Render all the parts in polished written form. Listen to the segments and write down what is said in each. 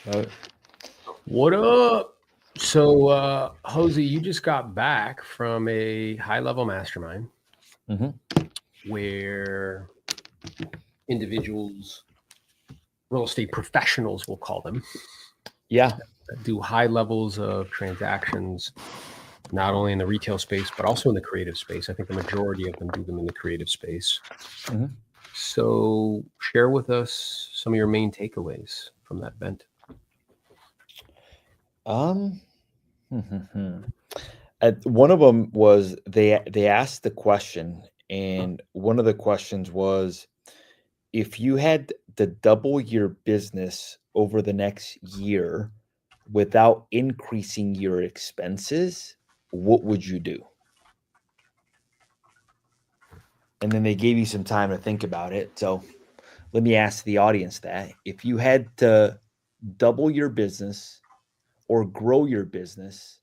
Uh, What up? So, Jose, you just got back from a high-level mastermind mhm. where individuals, real estate professionals, we'll call them, Yeah. do high levels of transactions, not only in the retail space, but also in the creative space. I think the majority of them do them in the creative space. Mhm. So, share with us some of your main takeaways from that event. Um, one of them was they asked the question, and one of the questions was, if you had to double your business over the next year without increasing your expenses, what would you do? And then they gave you some time to think about it. So let me ask the audience that if you had to double your business or grow your business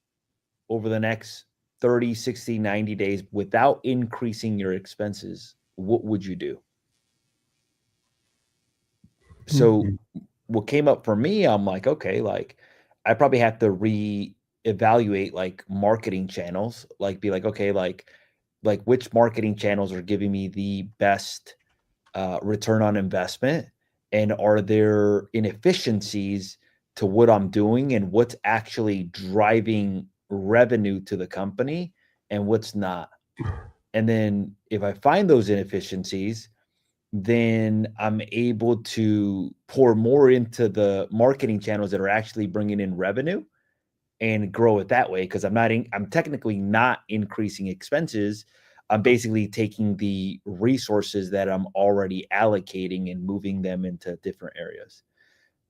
over the next 30, 60, 90 days without increasing your expenses, what would you do? So Mhm. what came up for me, I'm like, okay, like I probably have to reevaluate like marketing channels, like be like, okay, like which marketing channels are giving me the best return on investment, and are there inefficiencies to what I'm doing and what's actually driving revenue to the company and what's not. And then if I find those inefficiencies, then I'm able to pour more into the marketing channels that are actually bringing in revenue and grow it that way, because I'm technically not increasing expenses. I'm basically taking the resources that I'm already allocating and moving them into different areas.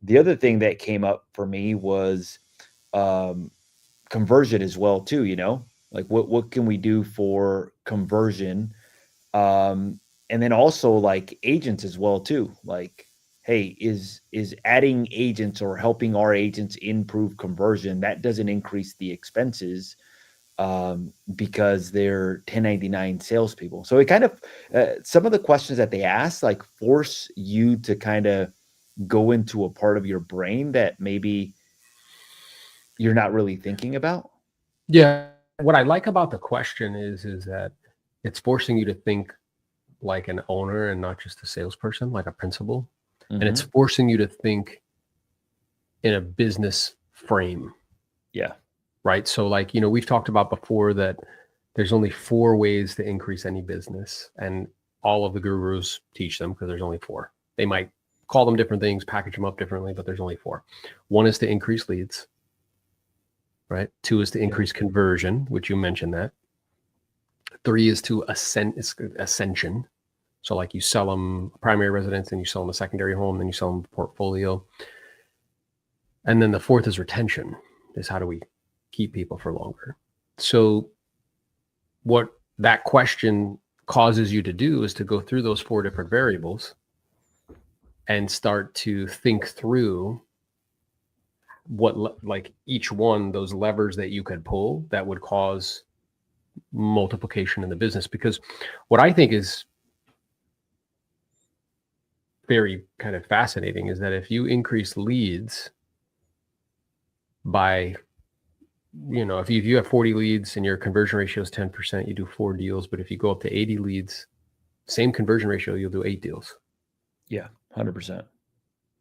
The other thing that came up for me was um, conversion as well too. Like what can we do for conversion, um, and then also like agents as well too. Like, hey, is adding agents or helping our agents improve conversion, that doesn't increase the expenses, because they're 1099 salespeople. So it kind of some of the questions that they ask like force you to kind of go into a part of your brain that maybe you're not really thinking about. Yeah. What I like about the question is that it's forcing you to think like an owner and not just a salesperson, like a principal. And it's Hmm. forcing you to think in a business frame, Yeah. right? So, like, we've talked about before that there's only four ways to increase any business, and all of the gurus teach them because there's only four. They might call them different things, package them up differently, but there's only four. One is to increase leads, right? Two is to Yeah. increase conversion, which you mentioned that. Three is to ascension. So like you sell them a primary residence, and you sell them a secondary home, then you sell them a portfolio. And then the fourth is retention, is how do we keep people for longer? So what that question causes you to do is to go through those four different variables and start to think through what like each one, those levers that you could pull that would cause multiplication in the business. Because what I think is very kind of fascinating is that if you increase leads by, if you have 40 leads and your conversion ratio is 10%, you do 4 deals. But if you go up to 80 leads, same conversion ratio, you'll do 8 deals. Yeah. 100%.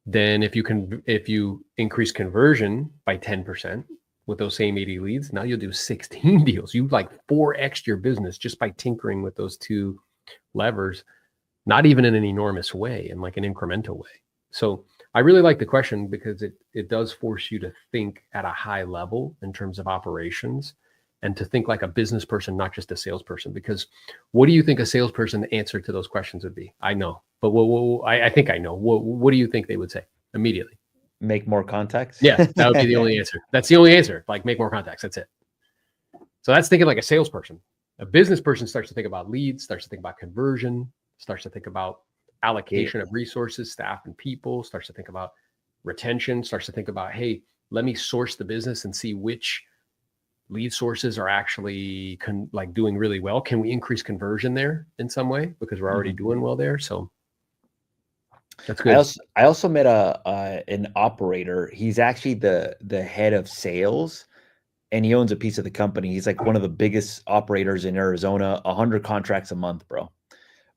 Then if you increase conversion by 10% with those same 80 leads, now you'll do 16 deals. You like 4x your business just by tinkering with those two levers, not even in an enormous way, in like an incremental way. So I really like the question because it does force you to think at a high level in terms of operations, and to think like a business person, not just a salesperson. Because what do you think a salesperson answer to those questions would be? I know, but I think I know. What do you think they would say immediately? Make more contacts. Yeah, that would be the only answer. That's the only answer. Like, make more contacts. That's it. So that's thinking like a salesperson. A business person starts to think about leads, starts to think about conversion, starts to think about Yeah. allocation of resources, staff and people, starts to think about retention, starts to think about, hey, let me source the business and see which lead sources are actually like doing really well. Can we increase conversion there in some way because we're already Mhm. doing well there? So That's I good. also I also met an operator. He's actually the head of sales, and he owns a piece of the company. He's like one of the biggest operators in Arizona, 100 contracts a month, bro.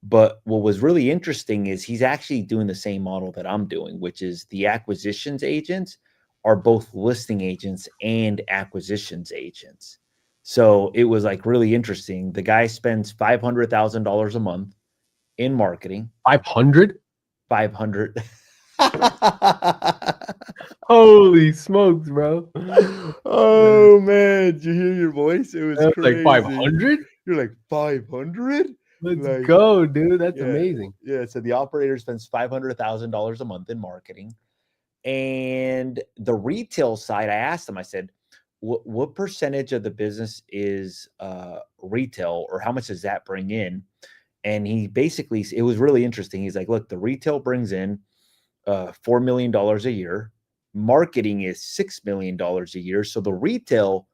But what was really interesting is he's actually doing the same model that I'm doing, which is the acquisitions agents are both listing agents and acquisitions agents. So it was like really interesting. The guy spends $500,000 a month in marketing. 500? 500. Holy smokes, bro. Oh man, did you hear your voice? It was That's like crazy. 500? You're like 500? Let's Like, go, dude. That's yeah, amazing. yeah. So the operator spends $500,000 a month in marketing. And the retail side, I asked him, I said, what percentage of the business is retail, or how much does that bring in? And he basically, it was really interesting. He's like, look, the retail brings in $4 million a year. Marketing is $6 million a year. So the retail,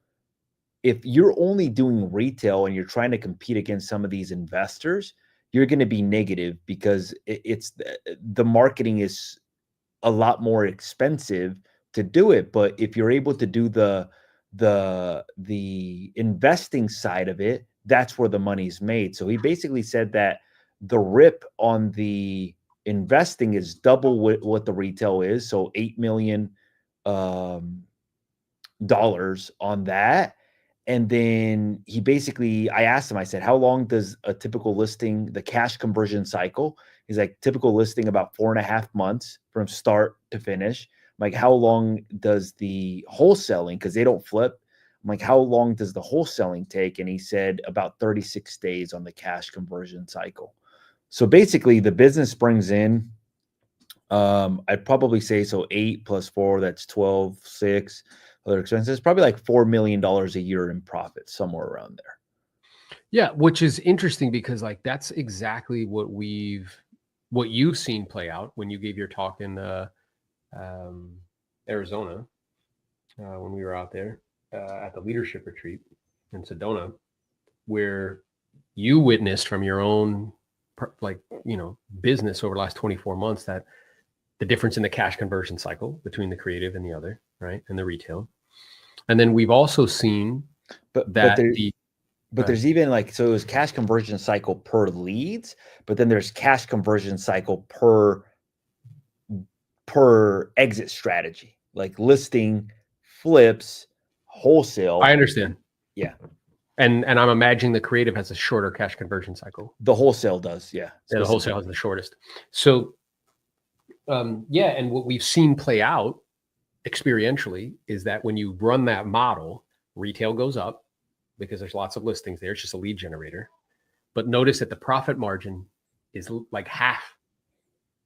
if you're only doing retail and you're trying to compete against some of these investors, you're going to be negative because it's the marketing is a lot more expensive to do it. But if you're able to do the investing side of it, that's where the money's made. So he basically said that the rip on the investing is double what the retail is. So 8 million um, dollars on that. And then he basically, I asked him, I said, how long does a typical listing, the cash conversion cycle? He's like, typical listing about 4.5 months from start to finish. I'm like, how long does the wholesaling? Because they don't flip. I'm like, how long does the wholesaling take? And he said about 36 days on the cash conversion cycle. So basically, the business brings in, I'd probably say so 8 plus 4, that's 12, 6 other expenses, probably like $4 million a year in profit, somewhere around there. Yeah, which is interesting because like that's exactly what you've seen play out when you gave your talk in um, Arizona when we were out there at the leadership retreat in Sedona, where you witnessed from your own like business over the last 24 months that the difference in the cash conversion cycle between the creative and the other, right, and the retail. And then we've also seen But that there the but there's even like, so it was cash conversion cycle per leads, but then there's cash conversion cycle per exit strategy, like listing, flips, I wholesale. understand. Yeah, And I'm imagining the creative has a shorter cash conversion cycle. the wholesale does. Yeah, Yeah, the wholesale has specifically. the shortest. So yeah, and what we've seen play out experientially is that when you run that model, retail goes up because there's lots of listings there. It's just a lead generator. But notice that the profit margin is like half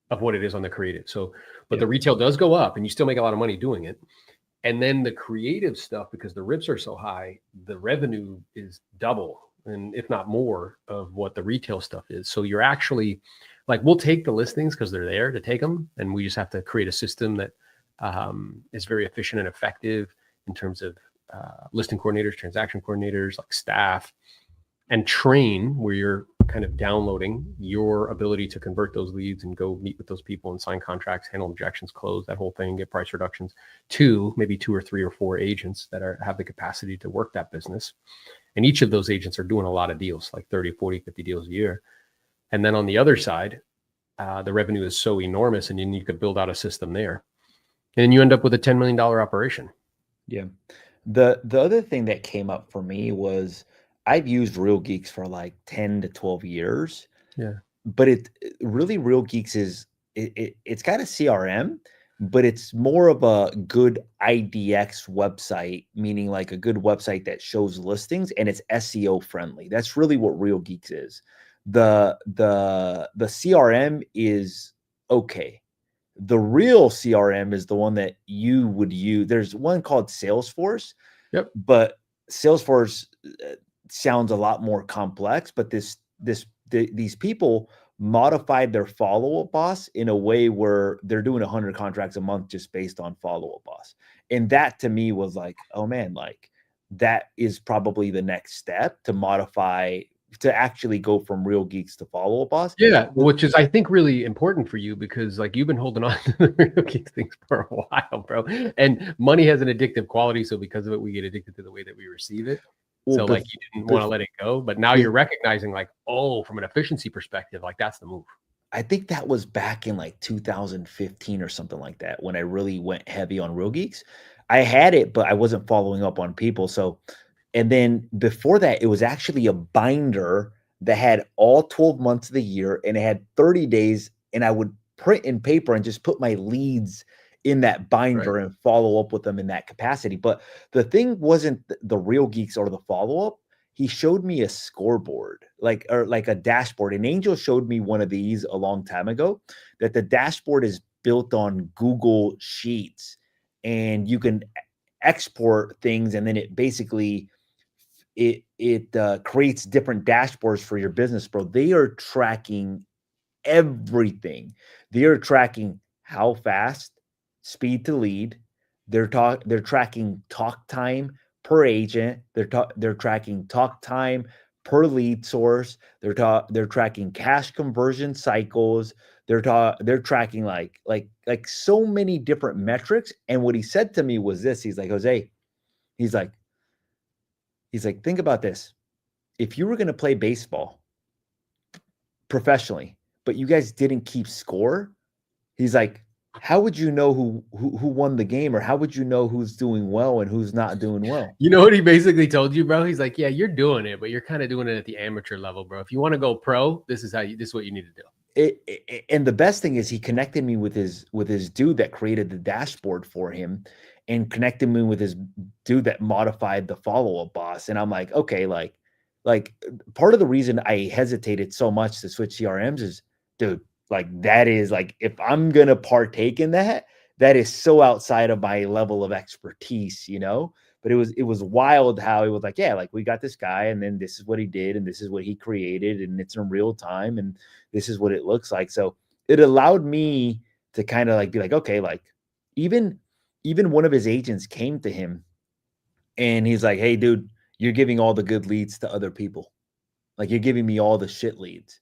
of what it is on the creative. So, but Yeah. the retail does go up and you still make a lot of money doing it. And then the creative stuff, because the rips are so high, the revenue is double and if not more of what the retail stuff is. So you're actually like, we'll take the listings because they're there to take them. And we just have to create a system that is very efficient and effective in terms of listing coordinators, transaction coordinators, like staff, and train where you're kind of downloading your ability to convert those leads and go meet with those people and sign contracts, handle objections, close that whole thing, get price reductions to maybe 2 or 3 or 4 agents that have the capacity to work that business. And each of those agents are doing a lot of deals, like 30, 40, 50 deals a year. And then on the other side, the revenue is so enormous and then you could build out a system there. And then you end up with a $10 million operation. Yeah. The other thing that came up for me was I've used Real Geeks for like 10 to 12 years, Yeah. but really Real Geeks is it's got a CRM, but it's more of a good IDX website, meaning like a good website that shows listings and it's SEO friendly. That's really what Real Geeks is. The CRM is okay. The real CRM is the one that you would use. There's one called Salesforce, Yep. but Salesforce sounds a lot more complex. But these people modified their follow-up boss in a way where they're doing 100 contracts a month just based on follow-up boss. And that to me was like, oh man, like that is probably the next step to modify to actually go from Real Geeks to Follow Up Boss. Yeah, which is, I think, really important for you because, like, you've been holding on to the Real Geeks things for a while, bro. And money has an addictive quality, so because of it, we get addicted to the way that we receive it. Well, So, like, you didn't want to let it go, but now you're recognizing, like, oh, from an efficiency perspective, like, that's the move. I think that was back in like 2015 or something like that when I really went heavy on Real Geeks. I had it, but I wasn't following up on people. So, and then before that, it was actually a binder that had all 12 months of the year and it had 30 days. And I would print in paper and just put my leads in that binder and follow up with them in that capacity. But the thing wasn't the Real Geeks or the follow up. He showed me a scoreboard, like a dashboard. And Angel showed me one of these a long time ago, that the dashboard is built on Google Sheets, and you can export things, and then it basically creates different dashboards for your business, bro. They are tracking everything. They are tracking how fast, speed to lead. They're tracking talk time per agent. They're tracking talk time per lead source. They're tracking cash conversion cycles. They're tracking like so many different metrics. And what he said to me was this: he's like, Jose, he's like, think about this. If you were going to play baseball professionally, but you guys didn't keep score, he's like, how would you know who won the game, or how would you know who's doing well and who's not doing well? You know what he basically told you, bro? He's like, yeah, you're doing it, but you're kind of doing it at the amateur level, bro. If you want to go pro, this is what you need to do. And the best thing is he connected me with his dude that created the dashboard for him, and connected me with his dude that modified the follow-up boss. And I'm like, okay, like part of the reason I hesitated so much to switch CRMs is, dude, like that is like, if I'm gonna partake in that, that is so outside of my level of expertise, you know. But it was wild how it was like, yeah, like we got this guy, and then this is what he did, and this is what he created, and it's in real time, and this is what it looks like. So it allowed me to kind of like be like, okay, like even one of his agents came to him and he's like, hey, dude, you're giving all the good leads to other people. Like you're giving me all the shit leads.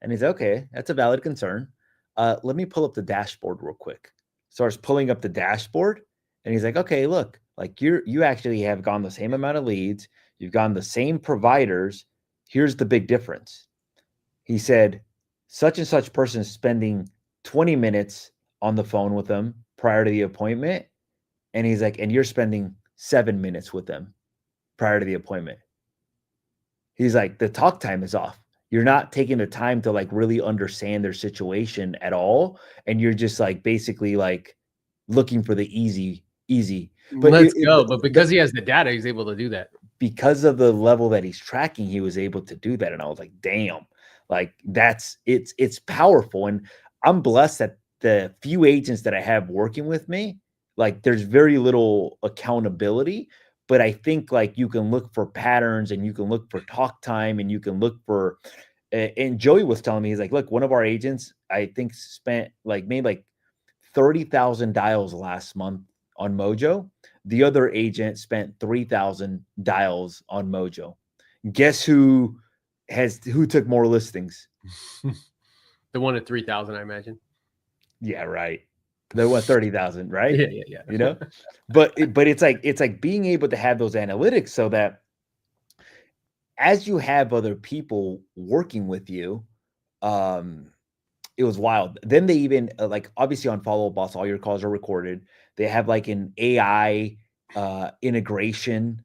And he's like, okay, that's a valid concern. Let me pull up the dashboard real quick. Starts pulling up the dashboard, and he's like, okay, look, like you actually have gone the same amount of leads. You've gone the same providers. Here's the big difference. He said, such and such person is spending 20 minutes on the phone with them prior to the appointment. And he's like, and you're spending 7 minutes with them prior to the appointment. He's like, the talk time is off. You're not taking the time to like really understand their situation at all. And you're just like basically like looking for the easy. But Let's go. But because he has the data, he's able to do that. Because of the level that he's tracking, he was able to do that. And I was like, damn, like it's powerful. And I'm blessed that the few agents that I have working with me, like there's very little accountability, but I think like you can look for patterns, and you can look for talk time, and you can look for, and Joey was telling me, he's like, look, one of our agents, I think made like 30,000 dials last month on Mojo. The other agent spent 3,000 dials on Mojo. Guess who took more listings? The one at 3,000, I imagine. Yeah, right. The one 30,000, right? Yeah. You know, but it's like being able to have those analytics so that as you have other people working with you, it was wild. Then they even like obviously on Follow Up Boss, all your calls are recorded. They have like an AI integration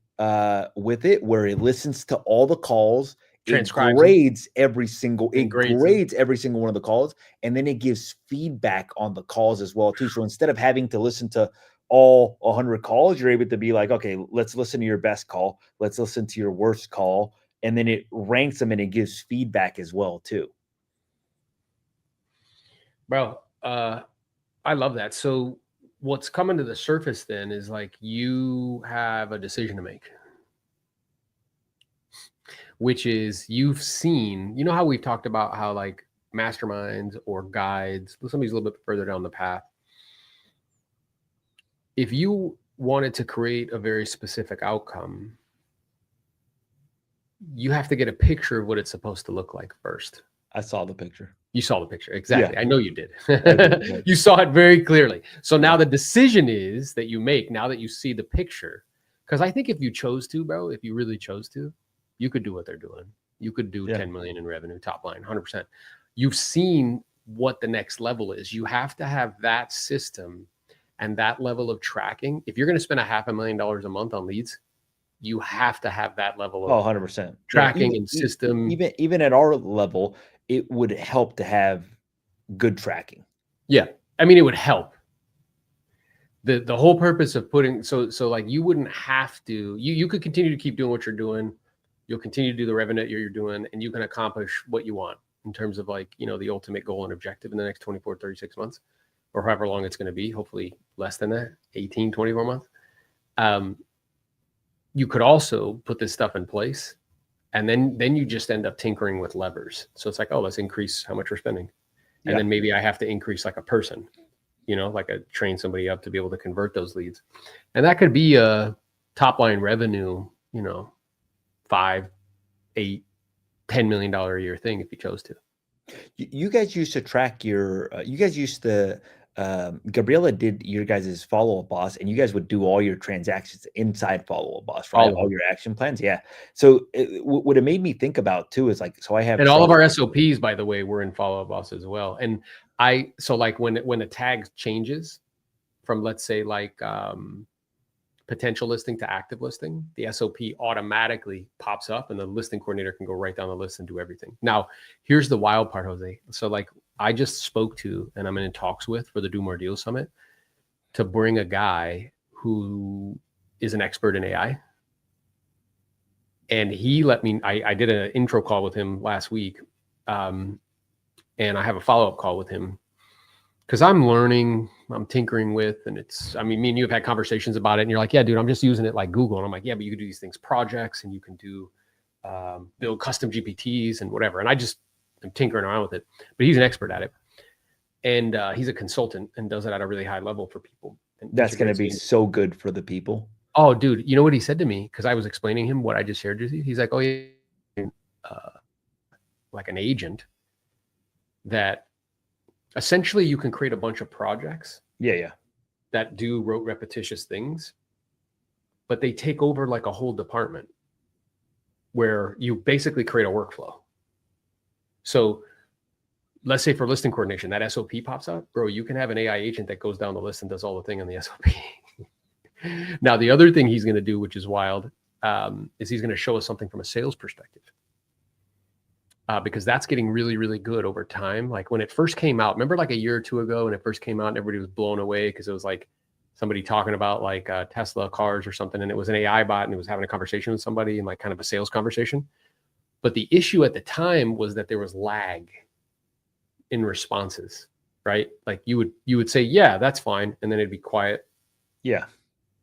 with it where it listens to all the calls. It grades every single one of the calls, and then it gives feedback on the calls as well too. So instead of having to listen to all 100 calls, you're able to be like, okay, let's listen to your best call, let's listen to your worst call, and then it ranks them and it gives feedback as well too. Bro, I love that. So what's coming to the surface then is like you have a decision to make, which is you've seen, you know how we've talked about how like masterminds or guides, somebody's a little bit further down the path. If you wanted to create a very specific outcome, you have to get a picture of what it's supposed to look like first. I saw the picture. You saw the picture. Yeah, Exactly. I know you did. I did. You saw it very clearly. So now Yeah. the decision is that you make now that you see the picture. Because I think if you chose to, bro, if you really chose to, you could do what they're doing. You could do Yeah. 10 million in revenue, top line, 100%. You've seen what the next level is. You have to have that system and that level of tracking. If you're going to spend $500,000 a month on leads, you have to have that level Oh, of 100%. Yeah, tracking and system. even at our level, it would help to have good tracking. Yeah. I mean, it would help. The whole purpose of putting so like you wouldn't have to you could continue to keep doing what you're doing. You'll continue to do the revenue you're doing, and you can accomplish what you want in terms of like, you know, the ultimate goal and objective in the next 24, 36 months, or however long it's going to be, hopefully less than that, 18, 24 months. You could also put this stuff in place, and then you just end up tinkering with levers. So it's like, oh, let's increase how much we're spending. And then maybe I have to increase like a person, you know, like I train somebody up to be able to convert those leads. And that could be a top line revenue, you know, 5, 8, $10 million a year thing if you chose to. You guys used to track your, you guys used to, Gabriella did your guys' follow-up boss, and you guys would do all your transactions inside follow-up boss, right? All your action plans. Yeah. So what it made me think about too is like, so I have, and all of our SOPs, by the way, were in follow-up boss as well. And so like when the tag changes from, let's say like, potential listing to active listing, the SOP automatically pops up and the listing coordinator can go right down the list and do everything. Now, here's the wild part, Jose. So like I just spoke to, and I'm in talks with for the Do More Deals Summit to bring a guy who is an expert in AI. And he let me, I did an intro call with him last week. And I have a follow-up call with him because I'm learning, I'm tinkering with, and it's, I mean, me and you have had conversations about it, and you're like, yeah, dude, I'm just using it like Google. And I'm like, yeah, but you can do these things, projects, and you can do, build custom GPTs and whatever. And I'm tinkering around with it, but he's an expert at it. And he's a consultant and does it at a really high level for people. And that's going to be so good for the people. Oh, dude, you know what he said to me? Because I was explaining him what I just shared with you. He's like, oh, yeah, like an agent that essentially you can create a bunch of projects. Yeah. That do rote repetitious things, but they take over like a whole department where you basically create a workflow. So let's say for listing coordination, that SOP pops up, bro, you can have an AI agent that goes down the list and does all the thing on the SOP. Now, the other thing he's going to do, which is wild, is he's going to show us something from a sales perspective. Because that's getting really, really good over time. Like when it first came out, remember like a year or two ago when it first came out and everybody was blown away because it was like somebody talking about like Tesla cars or something, and it was an AI bot and it was having a conversation with somebody and like kind of a sales conversation. But the issue at the time was that there was lag in responses, right? Like you would say, yeah, that's fine. And then it'd be quiet. Yeah.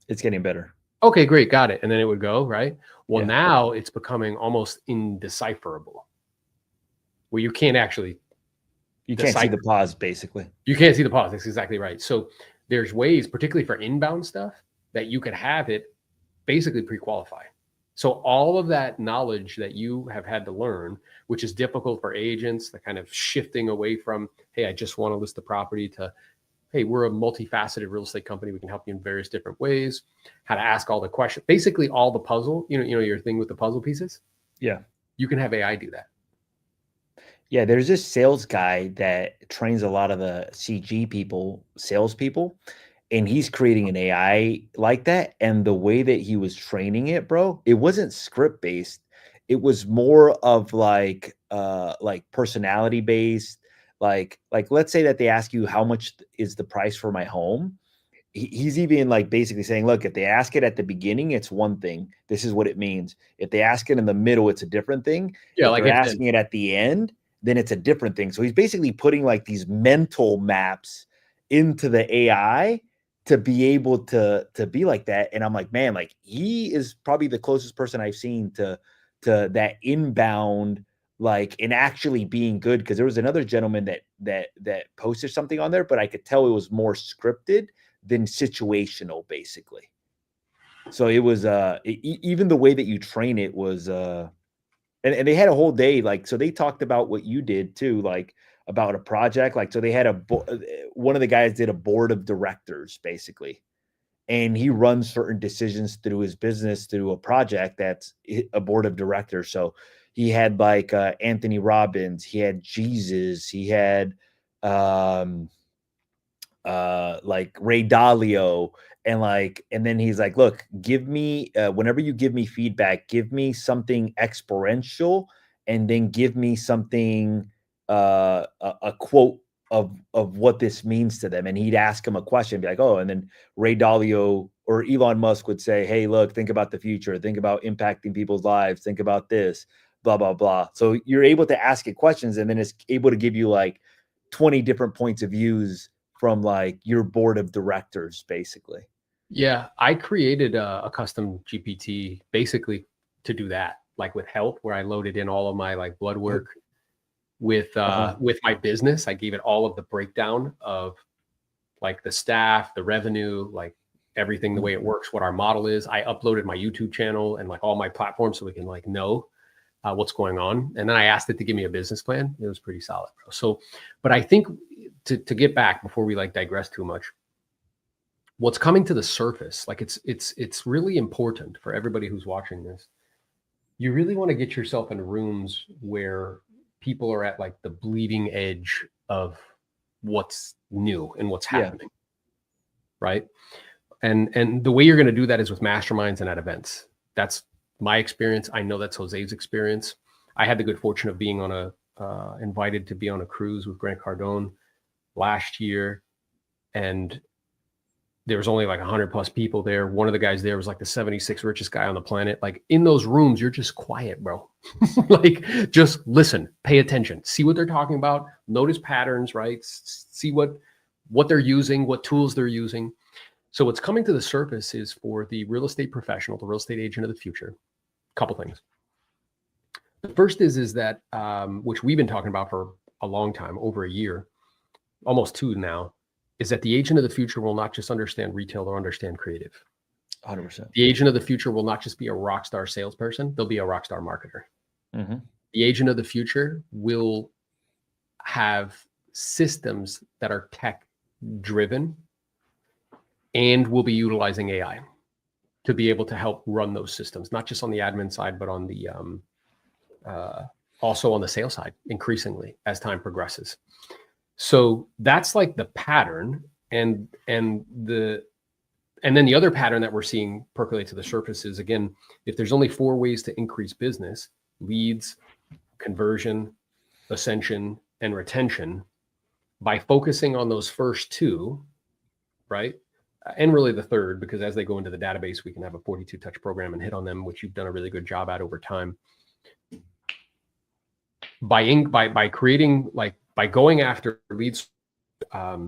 It's getting better. Okay, great. Got it. And then it would go, right? Well, now it's becoming almost indecipherable. Where you can't actually see the pause, basically. You can't see the pause. That's exactly right. So there's ways, particularly for inbound stuff, that you could have it basically pre-qualify. So all of that knowledge that you have had to learn, which is difficult for agents, the kind of shifting away from, hey, I just want to list the property, to, hey, we're a multifaceted real estate company. We can help you in various different ways, how to ask all the questions, basically all the puzzle, you know, your thing with the puzzle pieces. Yeah. You can have AI do that. Yeah, there's this sales guy that trains a lot of the CG people, salespeople, and he's creating an AI like that. And the way that he was training it, bro, it wasn't script based. It was more of like personality based. Like let's say that they ask you how much is the price for my home. He's even like basically saying, look, if they ask it at the beginning, it's one thing. This is what it means. If they ask it in the middle, it's a different thing. Yeah, if like they're asking it at the end, then it's a different thing. So he's basically putting like these mental maps into the AI to be able to be like that. And I'm like, man, like he is probably the closest person I've seen to that inbound, like, and actually being good. Cause there was another gentleman that posted something on there, but I could tell it was more scripted than situational, basically. So it was even the way that you train it was and they had a whole day, like, so they talked about what you did too, like about a project. Like, so they had one of the guys did a board of directors basically, and he runs certain decisions through his business through a project that's a board of directors. So he had like Anthony Robbins, he had Jesus, he had um like Ray Dalio, and then he's like, look, give me whenever you give me feedback, give me something exponential, and then give me something a quote of what this means to them. And he'd ask him a question, be like, oh, and then Ray Dalio or Elon Musk would say, hey, look, think about the future, think about impacting people's lives, think about this, blah blah blah. So you're able to ask it questions, and then it's able to give you like 20 different points of views from like your board of directors, basically. Yeah, I created a custom GPT basically to do that, like with health, where I loaded in all of my like blood work with my business. I gave it all of the breakdown of like the staff, the revenue, like everything, the way it works, what our model is. I uploaded my YouTube channel and like all my platforms so we can like know what's going on. And then I asked it to give me a business plan. It was pretty solid, bro. So, but I think to get back before we like digress too much, what's coming to the surface, like it's really important for everybody who's watching this. You really want to get yourself in rooms where people are at like the bleeding edge of what's new and what's happening. Right. And the way you're going to do that is with masterminds and at events. That's my experience. I know that's Jose's experience. I had the good fortune of being on invited to be on a cruise with Grant Cardone last year. And there was only like 100 plus people there. One of the guys there was like the 76th richest guy on the planet. Like in those rooms, you're just quiet, bro. Like just listen, pay attention, see what they're talking about, notice patterns, right? See what they're using, what tools they're using. So what's coming to the surface is for the real estate professional, the real estate agent of the future, a couple things. The first is that, which we've been talking about for a long time, over a year, almost 2 now, is that the agent of the future will not just understand retail or understand creative. 100%. The agent of the future will not just be a rock star salesperson, they'll be a rock star marketer. Mm-hmm. The agent of the future will have systems that are tech driven and will be utilizing AI to be able to help run those systems, not just on the admin side, but on the also on the sales side, increasingly as time progresses. So that's like the pattern, and then the other pattern that we're seeing percolate to the surface is, again, if there's only 4 ways to increase business: leads, conversion, ascension, and retention. By focusing on those first 2, right? And really the third, because as they go into the database, we can have a 42 touch program and hit on them, which you've done a really good job at over time. By creating, like, by going after leads, I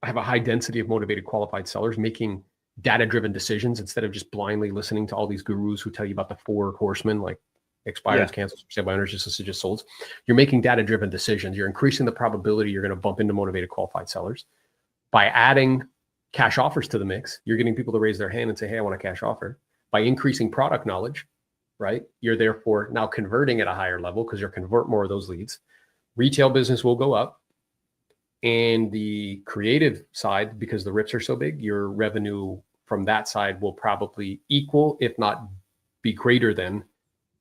have a high density of motivated, qualified sellers making data-driven decisions instead of just blindly listening to all these gurus who tell you about the 4 horsemen, like expires, cancels, sale by owners, just solds. You're making data-driven decisions. You're increasing the probability you're going to bump into motivated, qualified sellers. By adding cash offers to the mix, you're getting people to raise their hand and say, hey, I want a cash offer. By increasing product knowledge, right? You're therefore now converting at a higher level because you'll convert more of those leads. Retail business will go up. And the creative side, because the rips are so big, your revenue from that side will probably equal, if not be greater than,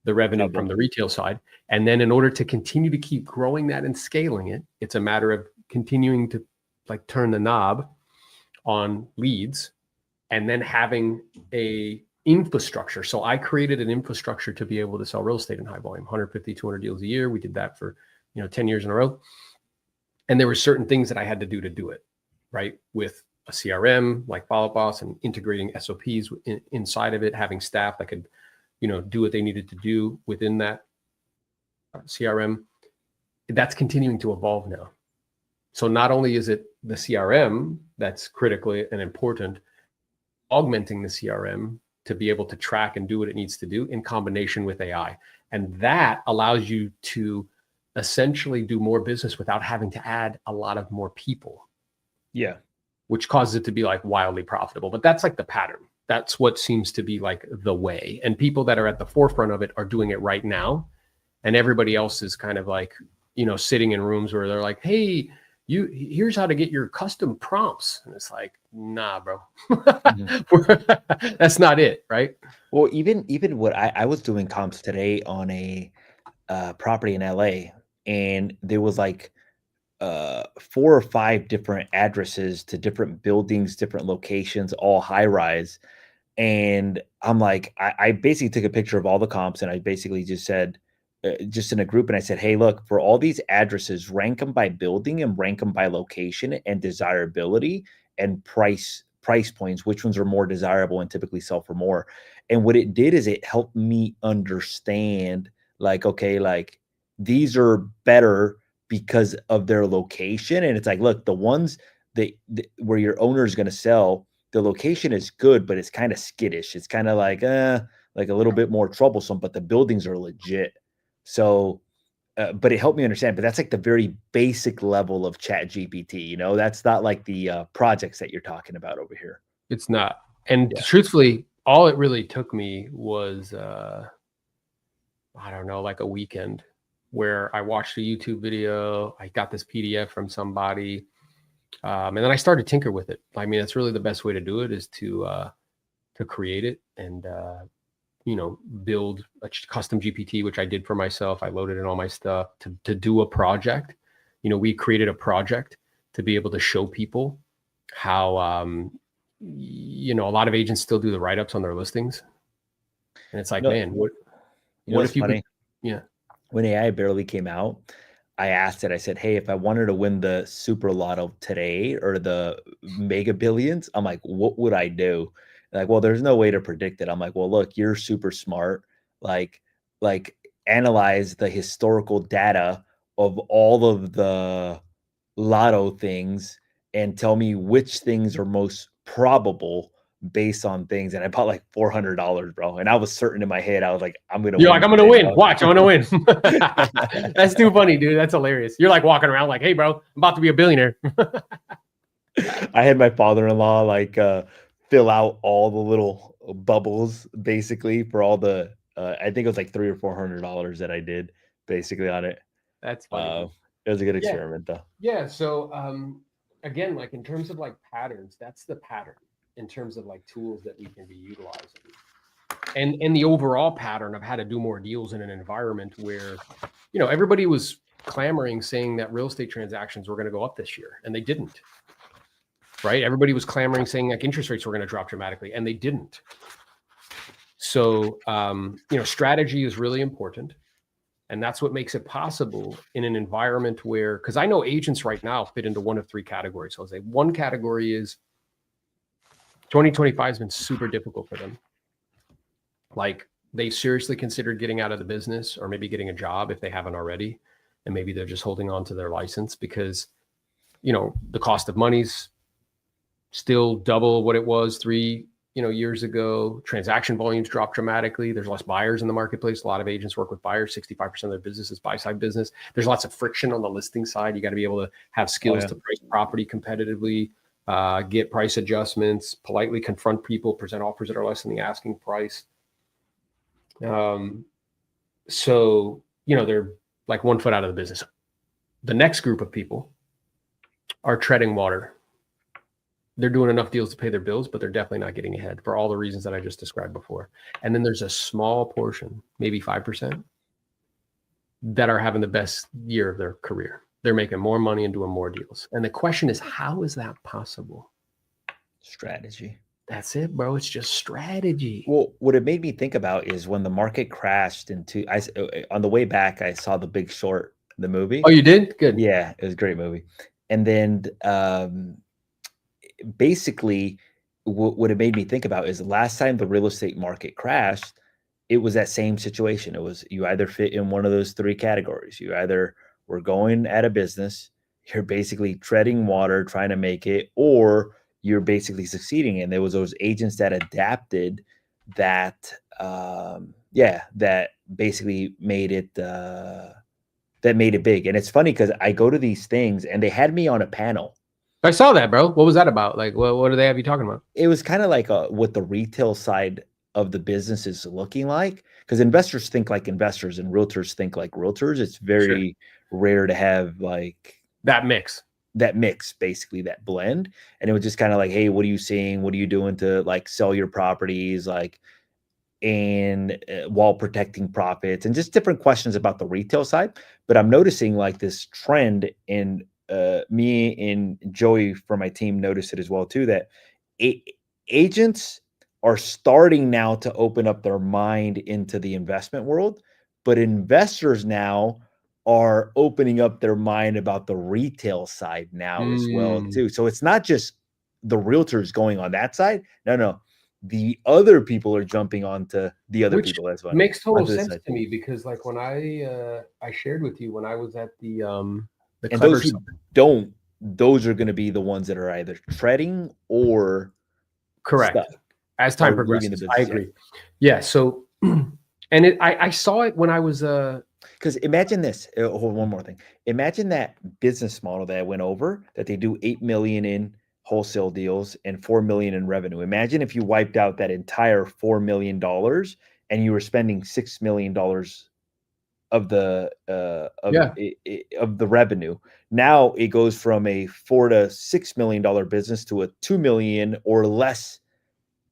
the revenue from the retail side. And then in order to continue to keep growing that and scaling it, it's a matter of continuing to like turn the knob on leads and then having a infrastructure. So I created an infrastructure to be able to sell real estate in high volume, 150, 200 deals a year. We did that for 10 years in a row. And there were certain things that I had to do it, right? With a CRM like Follow Boss and integrating SOPs inside of it, having staff that could, do what they needed to do within that CRM. That's continuing to evolve now. So not only is it the CRM that's critically and important, augmenting the CRM to be able to track and do what it needs to do in combination with AI. And that allows you to essentially do more business without having to add a lot of more people. Yeah. Which causes it to be like wildly profitable. But that's like the pattern. That's what seems to be like the way. And people that are at the forefront of it are doing it right now. And everybody else is kind of like, sitting in rooms where they're like, hey, here's how to get your custom prompts. And it's like, nah, bro, that's not it. Right. Well, even what I was doing comps today on a property in LA, and there was like 4 or 5 different addresses to different buildings, different locations, all high rise. And I'm like, I basically took a picture of all the comps and I basically just said, just in a group, and I said, hey, look, for all these addresses, rank them by building and rank them by location and desirability and price points, which ones are more desirable and typically sell for more. And what it did is it helped me understand, like, okay, like these are better because of their location. And it's like, look, the ones where your owner is going to sell, the location is good, but it's kind of skittish. It's kind of like a little bit more troublesome, but the buildings are legit. So, but it helped me understand. But that's like the very basic level of Chat GPT. That's not like the projects that you're talking about over here. It's not. And Yeah. truthfully, all it really took me was, I don't know, like a weekend where I watched a YouTube video. I got this PDF from somebody. And then I started to tinker with it. I mean, that's really the best way to do it, is to create it and, build a custom GPT, which I did for myself. I loaded in all my stuff to do a project. We created a project to be able to show people how, a lot of agents still do the write-ups on their listings. And it's like, man, what if you funny? Yeah. When AI barely came out, I asked it, I said, hey, if I wanted to win the super lotto today or the mega billions, I'm like, what would I do? Like, well, there's no way to predict it. I'm like, well, look, you're super smart. Like, like analyze the historical data of all of the lotto things and tell me which things are most probable based on things. And I bought like $400, bro. And I was certain in my head, I was like, I'm gonna You're win like, I'm gonna today, win. dog. Watch, I'm gonna win. That's too funny, dude. That's hilarious. You're like walking around like, hey, bro, I'm about to be a billionaire. I had my father-in-law like fill out all the little bubbles basically for all the I think it was like $300 or $400 that I did basically on it. That's funny, dude. It was a good Yeah. experiment though. Yeah. So again, like in terms of like patterns, that's the pattern in terms of like tools that we can be utilizing. And the overall pattern of how to do more deals in an environment where, everybody was clamoring saying that real estate transactions were going to go up this year, and they didn't. Right? Everybody was clamoring saying like interest rates were going to drop dramatically, and they didn't. So, strategy is really important. And that's what makes it possible in an environment where, because I know agents right now fit into one of 3 categories. So I'll say one category is 2025 has been super difficult for them. Like they seriously considered getting out of the business or maybe getting a job if they haven't already. And maybe they're just holding on to their license because, the cost of money's still double what it was 3 years ago. Transaction volumes dropped dramatically. There's less buyers in the marketplace. A lot of agents work with buyers. 65% of their business is buy-side business. There's lots of friction on the listing side. You got to be able to have skills to price property competitively, get price adjustments, politely confront people, present offers that are less than the asking price. So, they're like 1 foot out of the business. The next group of people are treading water. They're doing enough deals to pay their bills, but they're definitely not getting ahead for all the reasons that I just described before. And then there's a small portion, maybe 5%, that are having the best year of their career. They're making more money and doing more deals. And the question is, how is that possible? Strategy. That's it, bro. It's just strategy. Well, what it made me think about is when the market crashed on the way back, I saw The Big Short, the movie. Oh, you did? Good. Yeah, it was a great movie. And then basically what it made me think about is the last time the real estate market crashed, it was that same situation. It was you either fit in one of those 3 categories. You either were going out of business, you're basically treading water, trying to make it, or you're basically succeeding. And there was those agents that adapted that, that basically made it, that made it big. And it's funny because I go to these things and they had me on a panel I saw that, bro. What was that about? Like, what do they have you talking about? It was kind of like what the retail side of the business is looking like, because investors think like investors and realtors think like realtors. It's Sure. very rare to have like That mix. that mix, basically that blend. And it was just kind of like, hey, what are you seeing? What are you doing to like sell your properties? Like, and while protecting profits and just different questions about the retail side. But I'm noticing like this trend, and me and Joey from my team noticed it as well too, that a- agents are starting now to open up their mind into the investment world, but investors now are opening up their mind about the retail side now as well Mm. too. So it's not just the realtors going on that side. No, the other people are jumping onto the other Which people. That's funny. makes total Onto this sense side. to me because like when I shared with you when I was at the And Clever those who Summit. don't, those are going to be the ones that are either treading or stuck, Correct. As or time leaving the progresses, I business. Yeah. agree. Yeah. So, and I saw it when I was Because imagine this. Hold one more thing. Imagine that business model that I went over, that they do 8 million in wholesale deals and 4 million in revenue. Imagine if you wiped out that entire $4 million and you were spending $6 million of the yeah, of the revenue. Now it goes from a $4 to $6 million business to a 2 million or less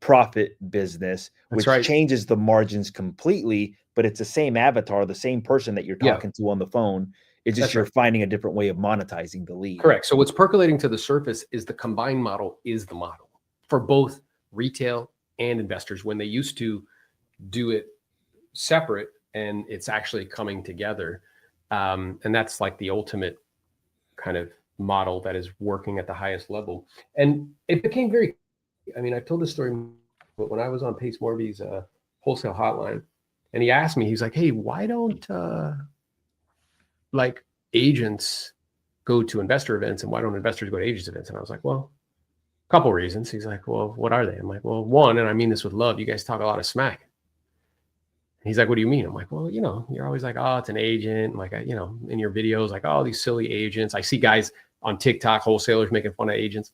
profit business, that's which right. changes the margins completely. But it's the same avatar, the same person that you're Yeah, talking to on the phone. It's just that's you're right. finding a different way of monetizing the lead. Correct. So what's percolating to the surface is the combined model is the model for both retail and investors when they used to do it separate and it's actually coming together. And that's like the ultimate kind of model that is working at the highest level. And it became very, I mean, I've told this story, but when I was on Pace Morby's wholesale hotline, and he asked me, he's like, hey, why don't like agents go to investor events and why don't investors go to agents events? And I was like, well, a couple reasons. He's like, well, what are they? I'm like, well, one, and I mean this with love, you guys talk a lot of smack. He's like, what do you mean? I'm like, well, you're always like, oh, it's an agent. Like, in your videos, like, oh, these silly agents. I see guys on TikTok, wholesalers making fun of agents.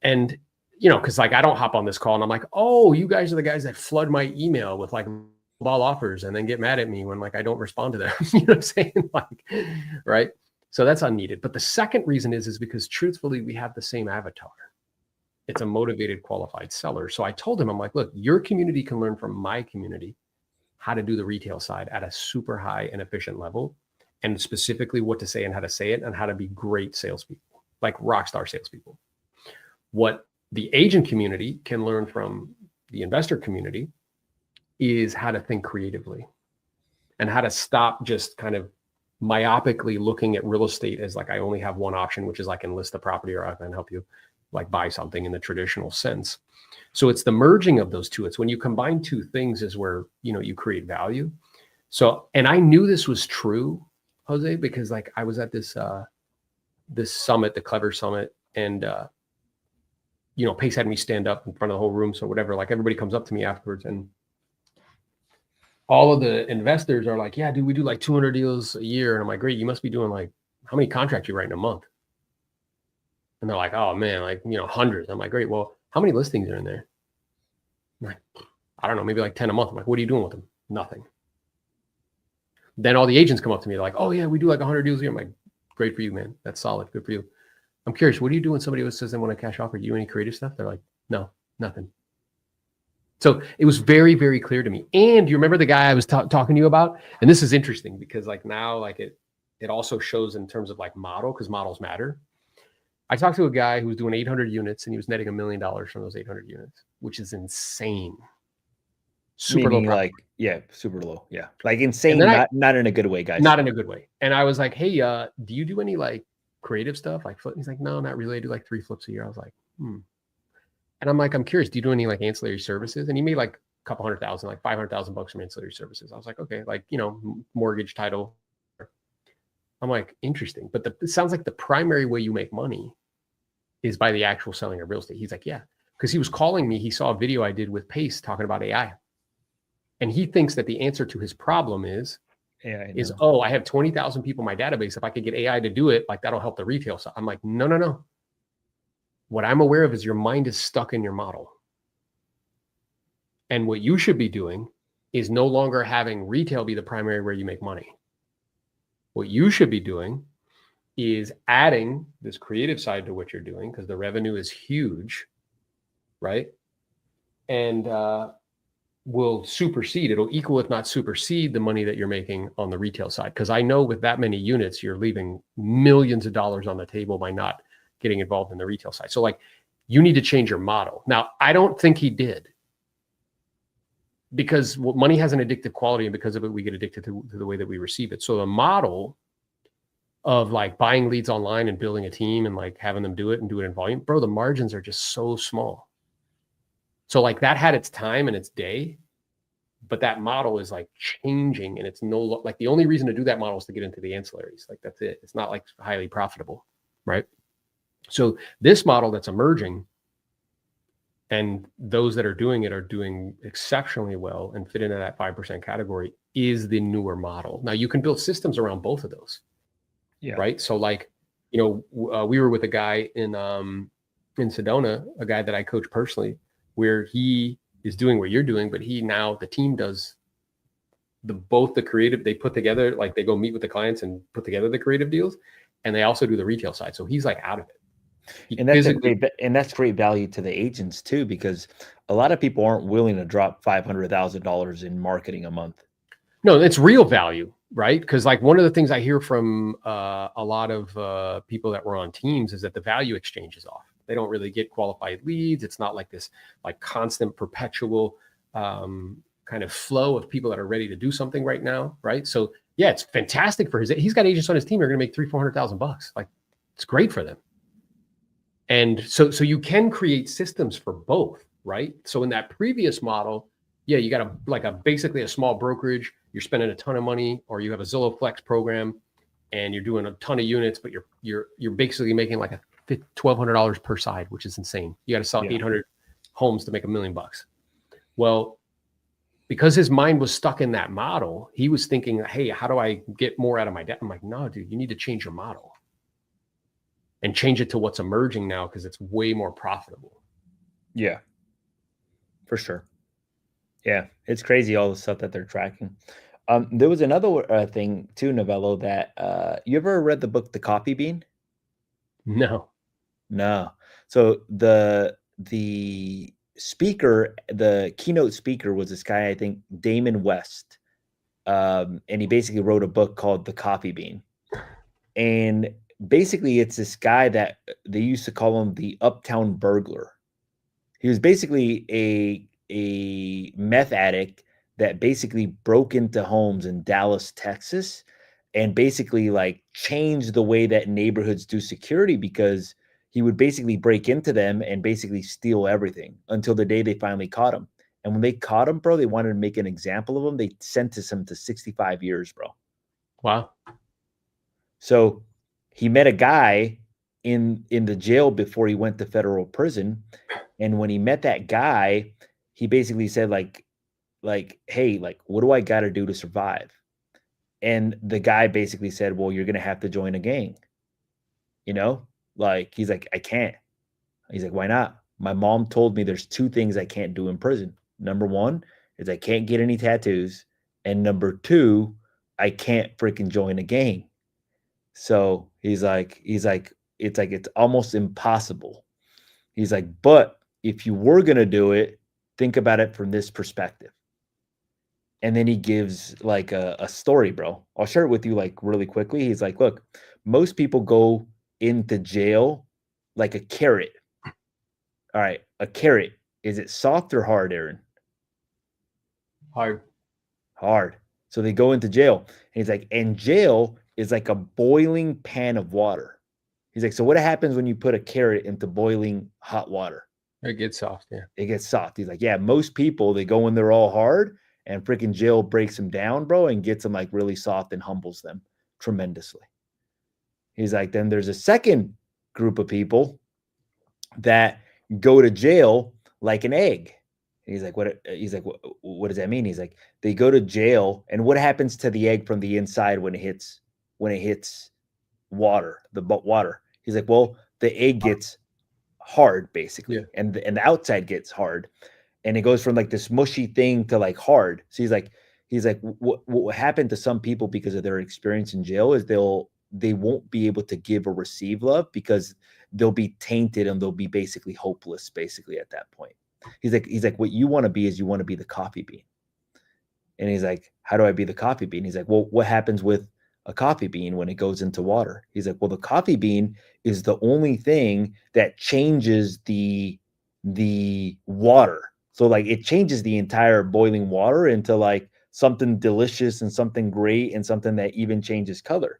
And, because like I don't hop on this call and I'm like, oh, you guys are the guys that flood my email with like ball offers and then get mad at me when like I don't respond to them. You know what I'm saying? Like, right. So that's unneeded. But the second reason is because truthfully, we have the same avatar. It's a motivated, qualified seller. So I told him, I'm like, look, your community can learn from my community how to do the retail side at a super high and efficient level, and specifically what to say and how to say it and how to be great salespeople, like rock star salespeople. What the agent community can learn from the investor community is how to think creatively and how to stop just kind of myopically looking at real estate as like I only have one option, which is I can list the property or I can help you like buy something in the traditional sense. So it's the merging of those two. It's when you combine two things is where, you create value. So, and I knew this was true, Jose, because like I was at this summit, the Clever Summit, and Pace had me stand up in front of the whole room. So whatever, like everybody comes up to me afterwards and all of the investors are like, yeah, dude, we do like 200 deals a year. And I'm like, great, you must be doing like, how many contracts you write in a month? And they're like, oh man, like, hundreds. I'm like, great. Well, how many listings are in there? I'm like, I don't know, maybe like 10 a month. I'm like, what are you doing with them? Nothing. Then all the agents come up to me. They're like, oh yeah, we do like 100 deals a year. I'm like, great for you, man. That's solid. Good for you. I'm curious, what do you do when somebody says they want a cash offer? Do you do any creative stuff? They're like, no, nothing. So it was very, very clear to me. And you remember the guy I was talking to you about? And this is interesting because like now, like it also shows in terms of like model, because models matter. I talked to a guy who was doing 800 units and he was netting $1 million from those 800 units, which is insane. Super low Meaning profit. like, yeah, super low. Yeah. Like And then insane, not in a good way, guys. not in a good way. And I was like, hey, do you do any like creative stuff? Like flip? He's like, no, not really. I do like 3 flips a year. I was like, And I'm like, I'm curious, do you do any like ancillary services? And he made like a couple $100,000, like $500,000 from ancillary services. I was like, okay, like, mortgage, title. I'm like, interesting. But it sounds like the primary way you make money is by the actual selling of real estate. He's like, yeah. Because he was calling me. He saw a video I did with Pace talking about AI. And he thinks that the answer to his problem is Yeah, I is, know. oh, I have 20,000 people in my database. If I could get AI to do it, like that'll help the retail side. I'm like, no, no, no. What I'm aware of is your mind is stuck in your model. And what you should be doing is no longer having retail be the primary where you make money. What you should be doing is adding this creative side to what you're doing, because the revenue is huge, right? And will supersede, it'll equal, if not supersede, the money that you're making on the retail side. Because I know with that many units, you're leaving millions of dollars on the table by not getting involved in the retail side. So like, you need to change your model. Now, I don't think he did, because money has an addictive quality, and because of it, we get addicted to the way that we receive it. So the model of like buying leads online and building a team and like having them do it and do it in volume, bro, the margins are just so small. So like that had its time and its day, but that model is like changing, and it's no, like the only reason to do that model is to get into the ancillaries. Like that's it. It's not like highly profitable, right? So this model that's emerging, and those that are doing it are doing exceptionally well and fit into that 5% category, is the newer model. Now you can build systems around both of those. Yeah. Right. So like, you know, we were with a guy in Sedona, a guy that I coach personally, where he is doing what you're doing, but the team does both the creative, they put together, like they go meet with the clients and put together the creative deals, and they also do the retail side. So he's like out of it. And that's great value to the agents too, because a lot of people aren't willing to drop $500,000 in marketing a month. No, it's real value, right? Because like one of the things I hear from a lot of people that were on teams is that the value exchange is off. They don't really get qualified leads. It's not like this like constant perpetual kind of flow of people that are ready to do something right now, right? So yeah, it's fantastic for he's got agents on his team who are going to make $300,000-$400,000. Like it's great for them. And so you can create systems for both, right? So in that previous model, yeah, you got basically a small brokerage. You're spending a ton of money, or you have a Zillow Flex program, and you're doing a ton of units, but you're basically making like $1,200 per side, which is insane. You got to sell 800 homes to make $1 million. Well, because his mind was stuck in that model, he was thinking, hey, how do I get more out of my debt? I'm like, no, dude, you need to change your model and change it to what's emerging now, because it's way more profitable. Yeah, for sure. Yeah, it's crazy all the stuff that they're tracking. There was another thing too, Novello, that you ever read the book The Coffee Bean? No. No. So the speaker, the keynote speaker was this guy, I think Damon West. And he basically wrote a book called The Coffee Bean. And basically it's this guy that they used to call him the Uptown Burglar. He was basically a meth addict that basically broke into homes in Dallas, Texas, and basically like changed the way that neighborhoods do security, because he would basically break into them and basically steal everything until the day they finally caught him. And when they caught him, bro, they wanted to make an example of him. They sentenced him to 65 years, bro. Wow. So he met a guy in the jail before he went to federal prison. And when he met that guy, he basically said like, hey, like, what do I got to do to survive? And the guy basically said, well, you're going to have to join a gang. You know, like, he's like, I can't. He's like, why not? My mom told me there's two things I can't do in prison. Number one is I can't get any tattoos. And number two, I can't freaking join a gang. So he's like, it's almost impossible. He's like, but if you were going to do it, think about it from this perspective. And then he gives like a story, bro. I'll share it with you like really quickly. He's like, look, most people go into jail like a carrot. All right, a carrot. Is it soft or hard, Aaron? Hard. Hard. So they go into jail. And he's like, and jail is like a boiling pan of water. He's like, so what happens when you put a carrot into boiling hot water? It gets soft, yeah. It gets soft. He's like, yeah, most people, they go in there all hard, and freaking jail breaks them down, bro, and gets them like really soft and humbles them tremendously. He's like, then there's a second group of people that go to jail like an egg. And he's like, what? He's like, what does that mean? He's like, they go to jail. And what happens to the egg from the inside when it hits water, the water? He's like, well, the egg gets hard Yeah. basically, and the outside gets hard, and it goes from like this mushy thing to like hard. So he's like, what happened to some people because of their experience in jail is they won't be able to give or receive love because they'll be tainted and they'll be basically hopeless basically at that point. He's like, what you want to be is you want to be the coffee bean. And he's like, how do I be the coffee bean? He's like, well, what happens with a coffee bean when it goes into water? He's like, well, the coffee bean is the only thing that changes the water. So like it changes the entire boiling water into like something delicious and something great and something that even changes color.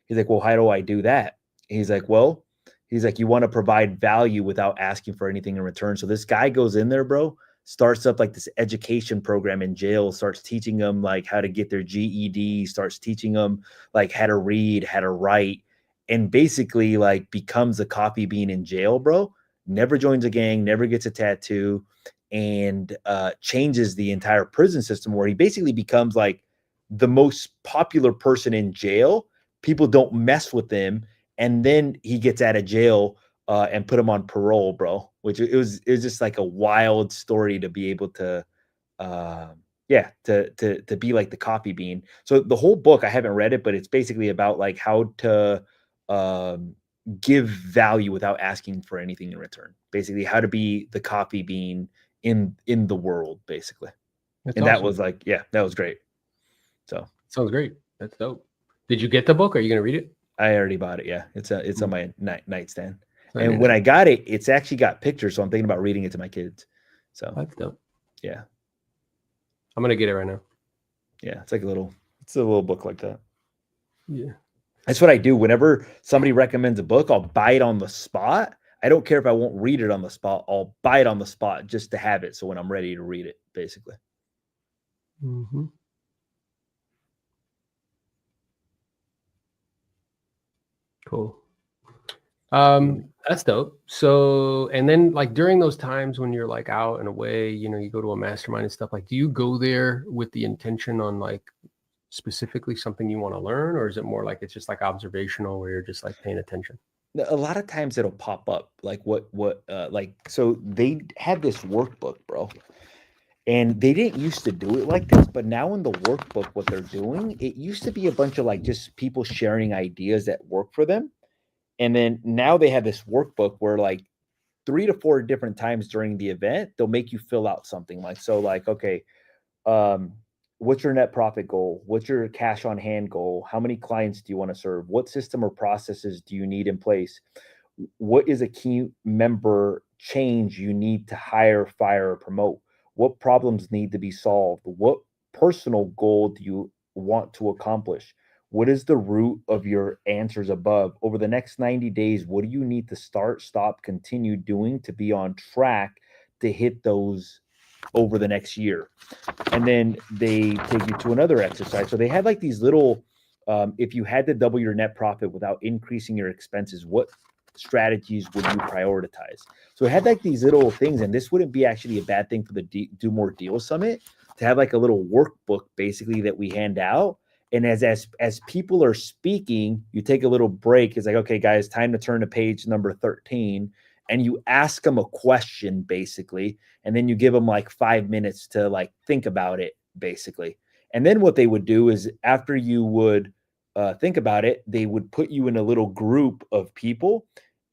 He's like, well, how do I do that? He's like, well, he's like, you want to provide value without asking for anything in return. So this guy goes in there, bro, starts up like this education program in jail, starts teaching them like how to get their GED, starts teaching them like how to read, how to write, and basically like becomes a coffee bean in jail, bro. Never joins a gang, never gets a tattoo, and changes the entire prison system where he basically becomes like the most popular person in jail. People don't mess with him, and then he gets out of jail and put him on parole, bro. Which it was just like a wild story to be able to, yeah, to be like the coffee bean. So the whole book, I haven't read it, but it's basically about like how to um, give value without asking for anything in return. Basically, how to be the coffee bean in the world, basically. That's And that awesome. was like, yeah, that was great. So Sounds great. That's dope. Did you get the book? Are you gonna read it? I already bought it. Yeah, it's on Mm, my nightstand. very And when nice. I got it, it's actually got pictures, so I'm thinking about reading it to my kids. So That's dope. yeah, I'm gonna get it right now. yeah, it's like it's a little book like that. Yeah. That's what I do. Whenever somebody recommends a book, I'll buy it on the spot. I don't care if I won't read it on the spot. I'll buy it on the spot just to have it. So when I'm ready to read it, basically. Mm-hmm. Cool. That's dope. So, and then like during those times when you're like out and away, you go to a mastermind and stuff, like, do you go there with the intention on like specifically something you want to learn, or is it more like it's just like observational where you're just like paying attention? A lot of times it'll pop up like like so they had this workbook, bro. And they didn't used to do it like this, but now in the workbook, what they're doing, it used to be a bunch of like just people sharing ideas that work for them. And then now they have this workbook where like 3 to 4 different times during the event, they'll make you fill out something like, so like, okay, um, what's your net profit goal? What's your cash on hand goal? How many clients do you want to serve? What system or processes do you need in place? What is a key member change you need to hire, fire, or promote? What problems need to be solved? What personal goal do you want to accomplish? What is the root of your answers above? Over the next 90 days, what do you need to start, stop, continue doing to be on track to hit those over the next year? And then they take you to another exercise. So they had like these little, if you had to double your net profit without increasing your expenses, what strategies would you prioritize? So it had like these little things, and this wouldn't be actually a bad thing for the Do More Deal Summit to have like a little workbook basically that we hand out. And as people are speaking, you take a little break. It's like, okay, guys, time to turn to page number 13, and you ask them a question basically, and then you give them like 5 minutes to like think about it basically. And then what they would do is after you would think about it, they would put you in a little group of people,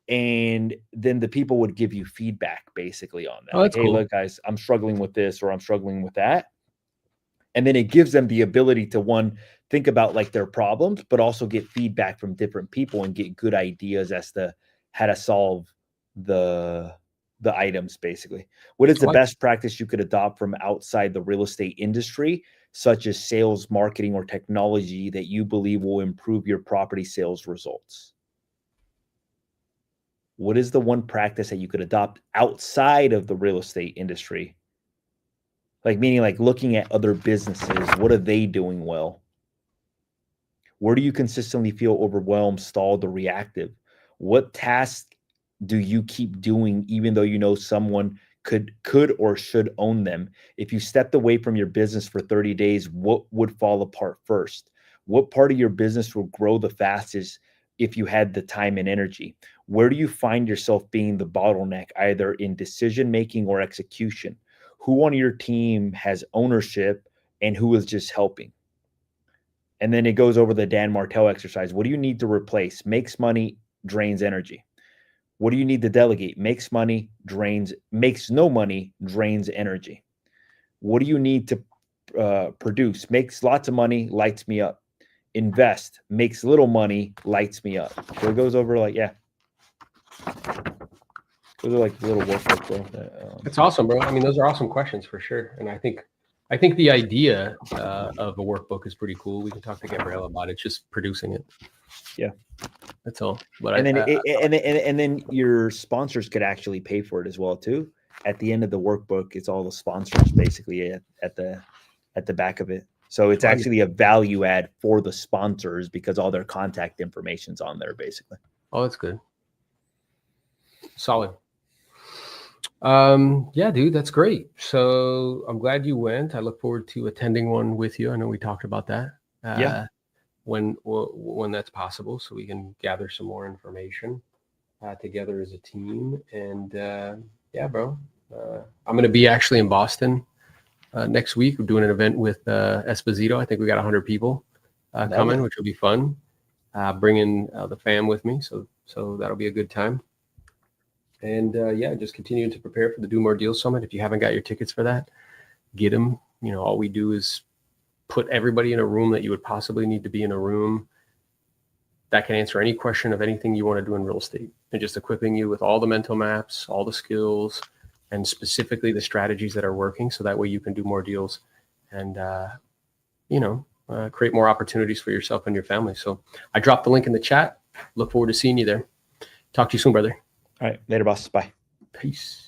and then the people would give you feedback basically on that, Oh, like, that's hey, cool. look guys, I'm struggling with this or I'm struggling with that. And then it gives them the ability to, one, think about like their problems, but also get feedback from different people and get good ideas as to how to solve the items basically. What is I the like. best practice you could adopt from outside the real estate industry, such as sales, marketing, or technology, that you believe will improve your property sales results? What is the one practice that you could adopt outside of the real estate industry? Like, meaning like looking at other businesses, what are they doing well? Where do you consistently feel overwhelmed, stalled, or reactive? What task do you keep doing even though you know someone could or should own them. If you stepped away from your business for 30 days, what would fall apart first? What part of your business will grow the fastest if you had the time and energy? Where do you find yourself being the bottleneck, either in decision making or execution? Who on your team has ownership and who is just helping? And then it goes over the Dan Martell exercise. What do you need to replace? Makes money, drains energy. What do you need to delegate? Makes no money, drains energy. What do you need to produce? Makes lots of money, lights me up. Invest, makes little money, lights me up. So it goes over like, yeah. Those are like little workbooks, bro. That's awesome, bro. I mean, those are awesome questions for sure. And I think the idea of a workbook is pretty cool. We can talk to Gabrielle about it. It's just producing it. Yeah, that's all. But and then your sponsors could actually pay for it as well too. At the end of the workbook, it's all the sponsors basically at the back of it. So it's actually a value add for the sponsors because all their contact information's on there basically. Oh, that's good. Solid. Yeah, dude, that's great. So I'm glad you went. I look forward to attending one with you. I know we talked about that. Yeah. When that's possible, so we can gather some more information together as a team. And yeah, bro, I'm going to be actually in Boston next week. We're doing an event with Esposito. I think we got 100 people coming, which will be fun. Bringing the fam with me, so that'll be a good time. And yeah, just continuing to prepare for the Do More Deals Summit. If you haven't got your tickets for that, get them. You know, all we do is put everybody in a room that you would possibly need to be in a room that can answer any question of anything you want to do in real estate, and just equipping you with all the mental maps, all the skills, and specifically the strategies that are working. So that way you can do more deals and, create more opportunities for yourself and your family. So I dropped the link in the chat. Look forward to seeing you there. Talk to you soon, brother. All right. Later, boss. Bye. Peace.